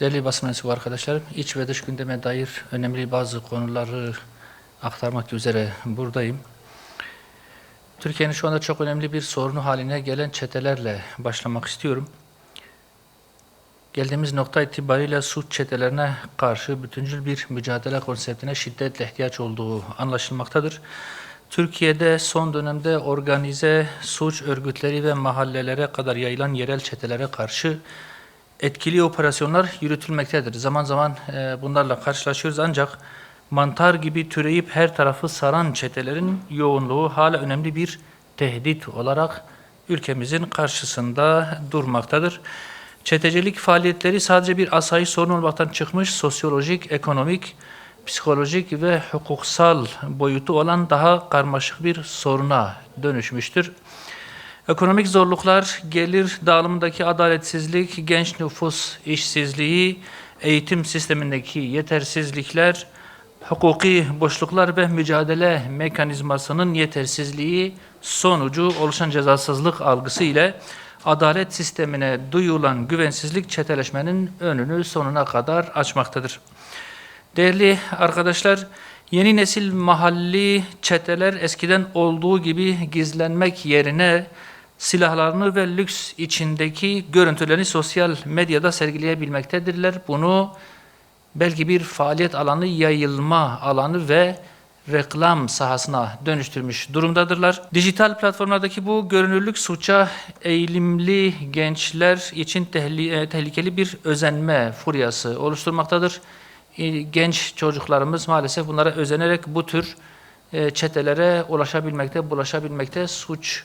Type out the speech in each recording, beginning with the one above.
Değerli basın mensubu arkadaşlarım, iç ve dış gündeme dair önemli bazı konuları aktarmak üzere buradayım. Türkiye'nin şu anda çok önemli bir sorunu haline gelen çetelerle başlamak istiyorum. Geldiğimiz nokta itibariyle suç çetelerine karşı bütüncül bir mücadele konseptine şiddetle ihtiyaç olduğu anlaşılmaktadır. Türkiye'de son dönemde organize suç örgütleri ve mahallelere kadar yayılan yerel çetelere karşı etkili operasyonlar yürütülmektedir. Zaman zaman bunlarla karşılaşıyoruz ancak mantar gibi türeyip her tarafı saran çetelerin yoğunluğu hala önemli bir tehdit olarak ülkemizin karşısında durmaktadır. Çetecilik faaliyetleri sadece bir asayiş sorunu olmaktan çıkmış, sosyolojik, ekonomik, psikolojik ve hukuksal boyutu olan daha karmaşık bir soruna dönüşmüştür. Ekonomik zorluklar, gelir dağılımındaki adaletsizlik, genç nüfus işsizliği, eğitim sistemindeki yetersizlikler, hukuki boşluklar ve mücadele mekanizmasının yetersizliği sonucu oluşan cezasızlık algısı ile adalet sistemine duyulan güvensizlik çeteleşmenin önünü sonuna kadar açmaktadır. Değerli arkadaşlar, yeni nesil mahalli çeteler eskiden olduğu gibi gizlenmek yerine silahlarını ve lüks içindeki görüntülerini sosyal medyada sergileyebilmektedirler. Bunu belki bir faaliyet alanı, yayılma alanı ve reklam sahasına dönüştürmüş durumdadırlar. Dijital platformlardaki bu görünürlük suça eğilimli gençler için tehlikeli bir özenme furyası oluşturmaktadır. Genç çocuklarımız maalesef bunlara özenerek bu tür çetelere ulaşabilmekte, bulaşabilmekte, suç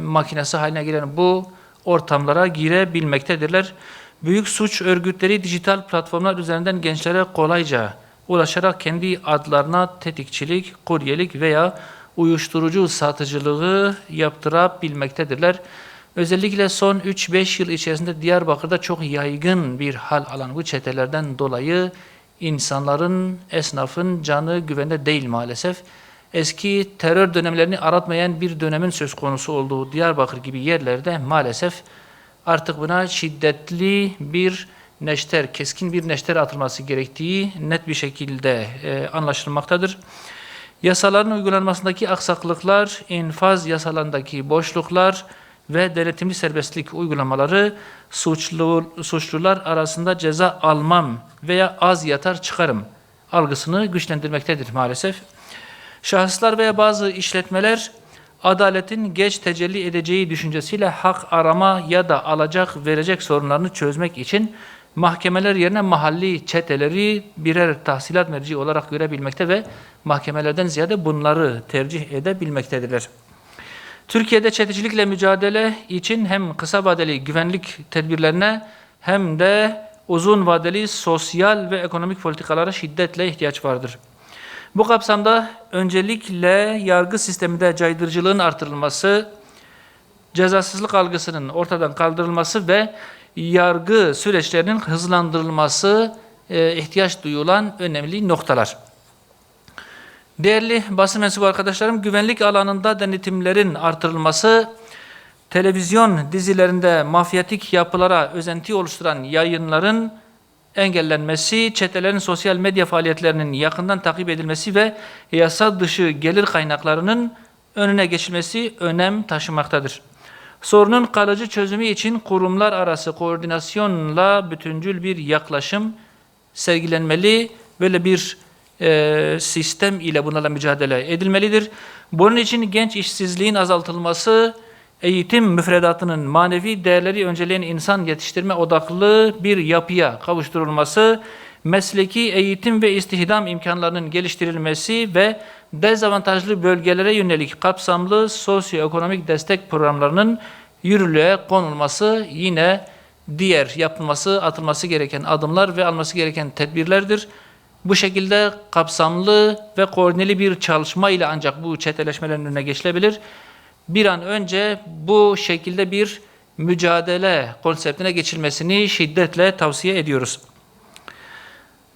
makinesi haline gelen bu ortamlara girebilmektedirler. Büyük suç örgütleri dijital platformlar üzerinden gençlere kolayca ulaşarak kendi adlarına tetikçilik, kuryelik veya uyuşturucu satıcılığı yaptırabilmektedirler. Özellikle son 3-5 yıl içerisinde Diyarbakır'da çok yaygın bir hal alan bu çetelerden dolayı insanların, esnafın canı güvende değil maalesef. Eski terör dönemlerini aratmayan bir dönemin söz konusu olduğu Diyarbakır gibi yerlerde maalesef artık buna şiddetli bir neşter, keskin bir neşter atılması gerektiği net bir şekilde anlaşılmaktadır. Yasaların uygulanmasındaki aksaklıklar, infaz yasalarındaki boşluklar ve denetimli serbestlik uygulamaları suçlular arasında ceza almam veya az yatar çıkarım algısını güçlendirmektedir maalesef. Şahıslar veya bazı işletmeler adaletin geç tecelli edeceği düşüncesiyle hak arama ya da alacak verecek sorunlarını çözmek için mahkemeler yerine mahalli çeteleri birer tahsilat merci olarak görebilmekte ve mahkemelerden ziyade bunları tercih edebilmektedirler. Türkiye'de çetecilikle mücadele için hem kısa vadeli güvenlik tedbirlerine hem de uzun vadeli sosyal ve ekonomik politikalara şiddetle ihtiyaç vardır. Bu kapsamda öncelikle yargı sisteminde caydırıcılığın artırılması, cezasızlık algısının ortadan kaldırılması ve yargı süreçlerinin hızlandırılması ihtiyaç duyulan önemli noktalar. Değerli basın mensubu arkadaşlarım, güvenlik alanında denetimlerin artırılması, televizyon dizilerinde mafyatik yapılara özenti oluşturan yayınların engellenmesi, çetelerin sosyal medya faaliyetlerinin yakından takip edilmesi ve yasa dışı gelir kaynaklarının önüne geçilmesi önem taşımaktadır. Sorunun kalıcı çözümü için kurumlar arası koordinasyonla bütüncül bir yaklaşım sergilenmeli, böyle bir sistem ile bunlarla mücadele edilmelidir. Bunun için genç işsizliğin azaltılması, eğitim müfredatının manevi değerleri önceleyen insan yetiştirme odaklı bir yapıya kavuşturulması, mesleki eğitim ve istihdam imkanlarının geliştirilmesi ve dezavantajlı bölgelere yönelik kapsamlı sosyoekonomik destek programlarının yürürlüğe konulması yine diğer yapılması, atılması gereken adımlar ve alması gereken tedbirlerdir. Bu şekilde kapsamlı ve koordineli bir çalışma ile ancak bu çeteleşmelerin önüne geçilebilir. Bir an önce bu şekilde bir mücadele konseptine geçilmesini şiddetle tavsiye ediyoruz.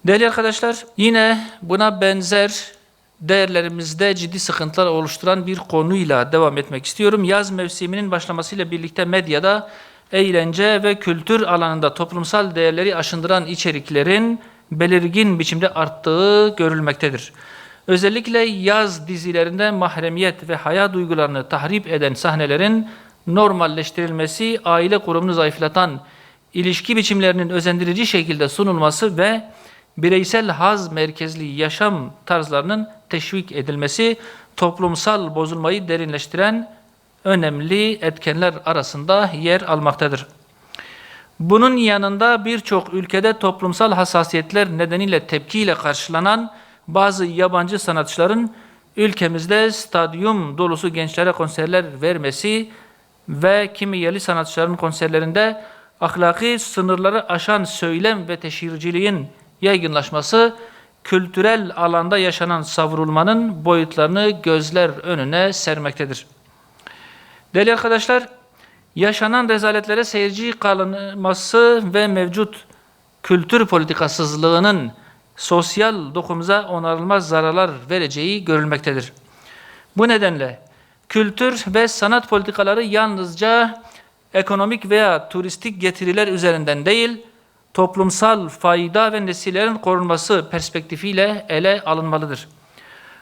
Değerli arkadaşlar, yine buna benzer değerlerimizde ciddi sıkıntılar oluşturan bir konuyla devam etmek istiyorum. Yaz mevsiminin başlamasıyla birlikte medyada eğlence ve kültür alanında toplumsal değerleri aşındıran içeriklerin belirgin biçimde arttığı görülmektedir. Özellikle yaz dizilerinde mahremiyet ve haya duygularını tahrip eden sahnelerin normalleştirilmesi, aile kurumunu zayıflatan ilişki biçimlerinin özendirici şekilde sunulması ve bireysel haz merkezli yaşam tarzlarının teşvik edilmesi, toplumsal bozulmayı derinleştiren önemli etkenler arasında yer almaktadır. Bunun yanında birçok ülkede toplumsal hassasiyetler nedeniyle tepkiyle karşılanan bazı yabancı sanatçıların ülkemizde stadyum dolusu gençlere konserler vermesi ve kimi yerli sanatçıların konserlerinde ahlaki sınırları aşan söylem ve teşhirciliğin yaygınlaşması, kültürel alanda yaşanan savrulmanın boyutlarını gözler önüne sermektedir. Değerli arkadaşlar, yaşanan rezaletlere seyirci kalınması ve mevcut kültür politikasızlığının sosyal dokumuza onarılmaz zararlar vereceği görülmektedir. Bu nedenle kültür ve sanat politikaları yalnızca ekonomik veya turistik getiriler üzerinden değil, toplumsal fayda ve nesillerin korunması perspektifiyle ele alınmalıdır.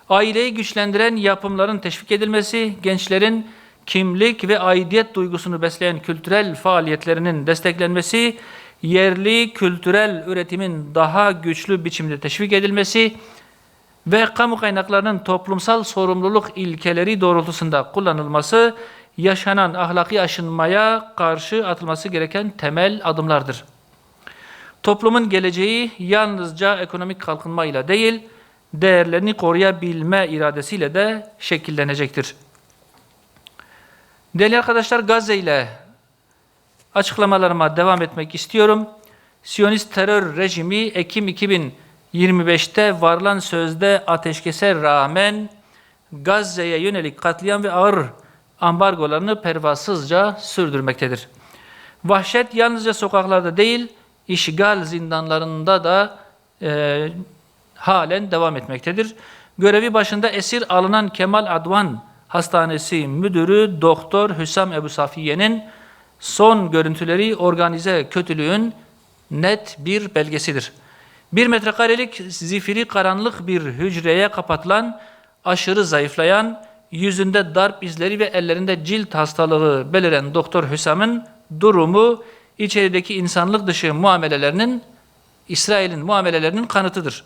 Aileyi güçlendiren yapımların teşvik edilmesi, gençlerin kimlik ve aidiyet duygusunu besleyen kültürel faaliyetlerinin desteklenmesi, yerli kültürel üretimin daha güçlü biçimde teşvik edilmesi ve kamu kaynaklarının toplumsal sorumluluk ilkeleri doğrultusunda kullanılması, yaşanan ahlaki aşınmaya karşı atılması gereken temel adımlardır. Toplumun geleceği yalnızca ekonomik kalkınmayla değil, değerlerini koruyabilme iradesiyle de şekillenecektir. Değerli arkadaşlar, Gazze ile açıklamalarıma devam etmek istiyorum. Siyonist terör rejimi Ekim 2025'te varılan sözde ateşkese rağmen Gazze'ye yönelik katliam ve ağır ambargolarını pervasızca sürdürmektedir. Vahşet yalnızca sokaklarda değil, işgal zindanlarında da halen devam etmektedir. Görevi başında esir alınan Kemal Advan Hastanesi Müdürü Doktor Hüsam Ebu Safiye'nin son görüntüleri organize kötülüğün net bir belgesidir. 1 metrekarelik zifiri karanlık bir hücreye kapatılan, aşırı zayıflayan, yüzünde darp izleri ve ellerinde cilt hastalığı beliren Doktor Hüsam'ın durumu içerideki insanlık dışı muamelelerinin, İsrail'in muamelelerinin kanıtıdır.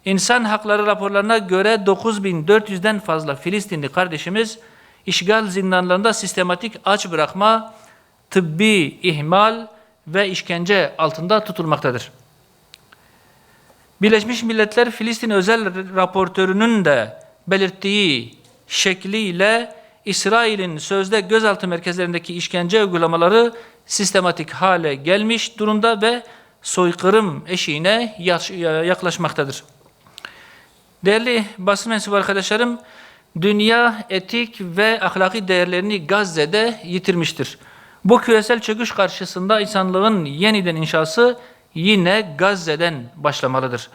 İnsan hakları raporlarına göre 9.400'den fazla Filistinli kardeşimiz işgal zindanlarında sistematik aç bırakma, tıbbi ihmal ve işkence altında tutulmaktadır. Birleşmiş Milletler Filistin özel raportörünün de belirttiği şekliyle İsrail'in sözde gözaltı merkezlerindeki işkence uygulamaları sistematik hale gelmiş durumda ve soykırım eşiğine yaklaşmaktadır. Değerli basın mensubu arkadaşlarım, dünya etik ve ahlaki değerlerini Gazze'de yitirmiştir. Bu küresel çöküş karşısında insanlığın yeniden inşası yine Gazze'den başlamalıdır.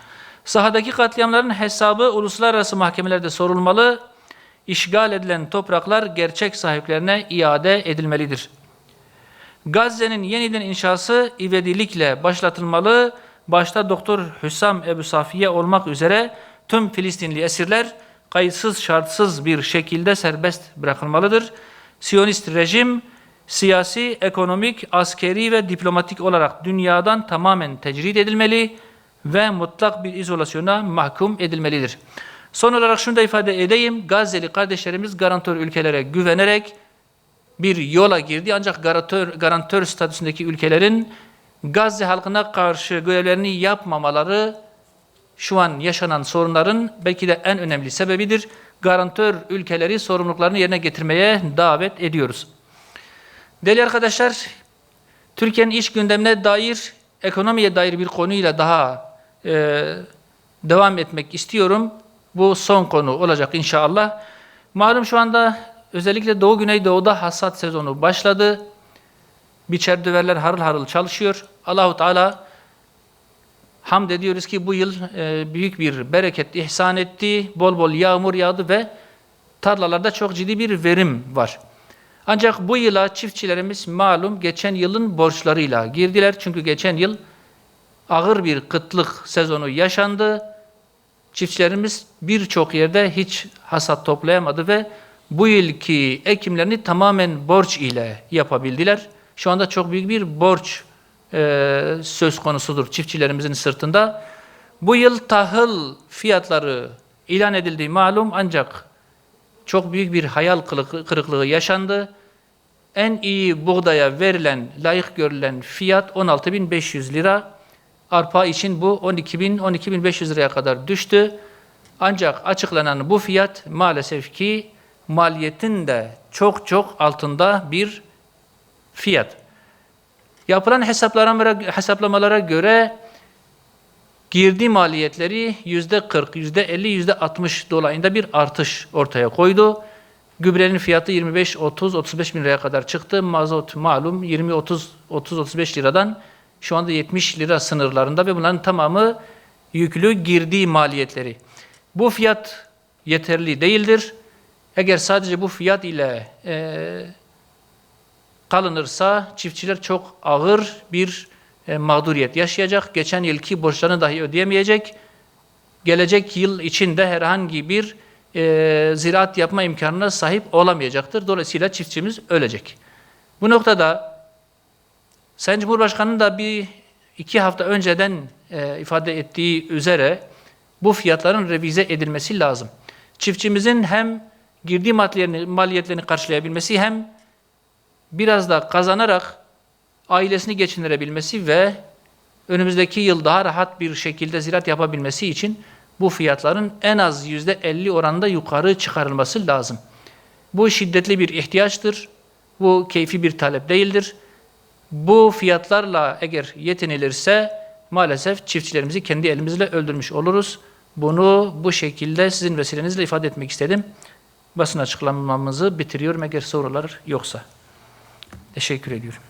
Sahadaki katliamların hesabı uluslararası mahkemelerde sorulmalı, işgal edilen topraklar gerçek sahiplerine iade edilmelidir. Gazze'nin yeniden inşası ivedilikle başlatılmalı, başta Doktor Hüsam Ebu Safiye olmak üzere tüm Filistinli esirler kayıtsız şartsız bir şekilde serbest bırakılmalıdır. Siyonist rejim siyasi, ekonomik, askeri ve diplomatik olarak dünyadan tamamen tecrid edilmeli ve mutlak bir izolasyona mahkum edilmelidir. Son olarak şunu da ifade edeyim, Gazze'li kardeşlerimiz garantör ülkelere güvenerek bir yola girdi. Ancak garantör statüsündeki ülkelerin Gazze halkına karşı görevlerini yapmamaları şu an yaşanan sorunların belki de en önemli sebebidir. Garantör ülkeleri sorumluluklarını yerine getirmeye davet ediyoruz. Değerli arkadaşlar, Türkiye'nin iç gündemine dair, ekonomiye dair bir konuyla daha devam etmek istiyorum. Bu son konu olacak inşallah. Malum şu anda özellikle Doğu Güneydoğu'da hasat sezonu başladı. Biçer döverler harıl harıl çalışıyor. Allahu Teala hamd ediyoruz ki bu yıl büyük bir bereket ihsan etti. Bol bol yağmur yağdı ve tarlalarda çok ciddi bir verim var. Ancak bu yıla çiftçilerimiz malum geçen yılın borçlarıyla girdiler. Çünkü geçen yıl ağır bir kıtlık sezonu yaşandı. Çiftçilerimiz birçok yerde hiç hasat toplayamadı ve bu yılki ekimlerini tamamen borç ile yapabildiler. Şu anda çok büyük bir borç söz konusudur çiftçilerimizin sırtında. Bu yıl tahıl fiyatları ilan edildiği malum ancak çok büyük bir hayal kırıklığı yaşandı. En iyi buğdaya verilen, layık görülen fiyat 16.500 lira. Arpa için bu 12.500 liraya kadar düştü. Ancak açıklanan bu fiyat maalesef ki maliyetin de çok çok altında bir fiyat. Yapılan hesaplamalara göre girdi maliyetleri %40, %50, %60 dolayında bir artış ortaya koydu. Gübrenin fiyatı 25, 30, 35 bin liraya kadar çıktı. Mazot malum 20, 30, 35 liradan şu anda 70 lira sınırlarında ve bunların tamamı yüklü girdi maliyetleri. Bu fiyat yeterli değildir. Eğer sadece bu fiyat ile kalınırsa çiftçiler çok ağır bir mağduriyet yaşayacak. Geçen yılki borçlarını dahi ödeyemeyecek. Gelecek yıl içinde herhangi bir ziraat yapma imkanına sahip olamayacaktır. Dolayısıyla çiftçimiz ölecek. Bu noktada Sayın Cumhurbaşkanı'nın da iki hafta önceden ifade ettiği üzere bu fiyatların revize edilmesi lazım. Çiftçimizin hem girdi maliyetlerini karşılayabilmesi hem biraz da kazanarak ailesini geçindirebilmesi ve önümüzdeki yıl daha rahat bir şekilde ziraat yapabilmesi için bu fiyatların en az %50 oranında yukarı çıkarılması lazım. Bu şiddetli bir ihtiyaçtır. Bu keyfi bir talep değildir. Bu fiyatlarla eğer yetinilirse maalesef çiftçilerimizi kendi elimizle öldürmüş oluruz. Bunu bu şekilde sizin vesilenizle ifade etmek istedim. Basın açıklamamızı bitiriyorum eğer sorular yoksa. Teşekkür ediyorum.